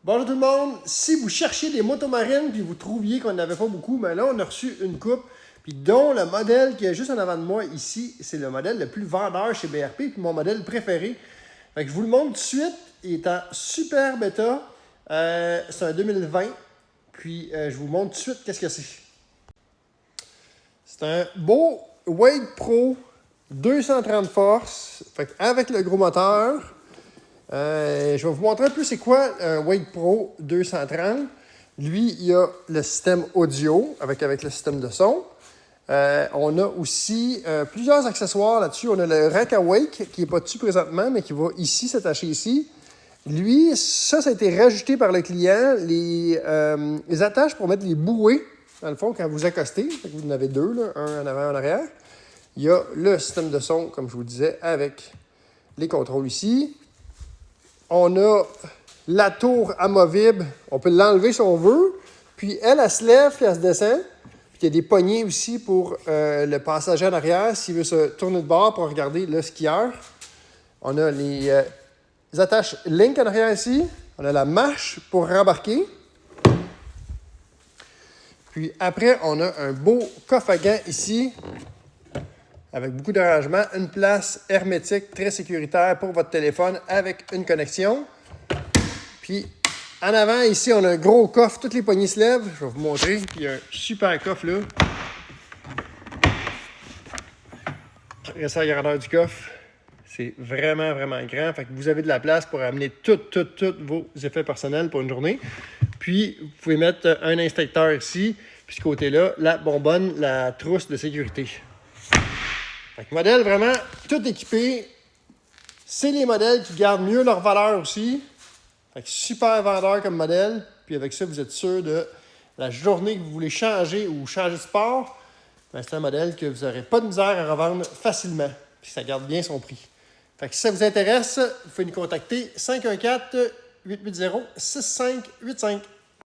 Bonjour tout le monde, si vous cherchiez des motomarines puis vous trouviez qu'on n'avait pas beaucoup, mais là on a reçu une coupe, puis dont le modèle qui est juste en avant de moi ici, c'est le modèle le plus vendeur chez BRP, puis mon modèle préféré. Fait que je vous le montre tout de suite, il est en super bêta, c'est un 2020, puis je vous montre tout de suite qu'est-ce que c'est. C'est un beau Wade Pro 230 forces, fait avec le gros moteur. Je vais vous montrer un peu c'est quoi un Wade Pro 230. Lui, il a le système audio avec le système de son. On a aussi plusieurs accessoires là-dessus. On a le rack à wake qui n'est pas dessus présentement, mais qui va ici, s'attacher ici. Lui, ça a été rajouté par le client. Les attaches pour mettre les bouées, dans le fond, quand vous accostez. Vous en avez deux, là, un en avant et en arrière. Il y a le système de son, comme je vous disais, avec les contrôles ici. On a la tour amovible. On peut l'enlever si on veut. Puis elle se lève et elle se descend. Puis il y a des poignées aussi pour le passager en arrière s'il veut se tourner de bord pour regarder le skieur. On a les attaches Link en arrière ici. On a la marche pour rembarquer. Puis après, on a un beau coffre à gants ici avec beaucoup d'arrangements. Une place hermétique très sécuritaire pour votre téléphone avec une connexion. Puis en avant, ici, on a un gros coffre. Toutes les poignées se lèvent. Je vais vous montrer. Puis il y a un super coffre là. Regardez la grandeur du coffre. C'est vraiment, vraiment grand. Fait que vous avez de la place pour amener tous vos effets personnels pour une journée. Puis, vous pouvez mettre un inspecteur ici. Puis, ce côté-là, la bonbonne, la trousse de sécurité. Fait que modèle vraiment tout équipé. C'est les modèles qui gardent mieux leur valeur aussi. Fait que super vendeur comme modèle. Puis avec ça, vous êtes sûr de la journée que vous voulez changer ou changer de sport. Ben, c'est un modèle que vous n'aurez pas de misère à revendre facilement. Puis ça garde bien son prix. Fait que si ça vous intéresse, vous pouvez nous contacter 514-880-6585.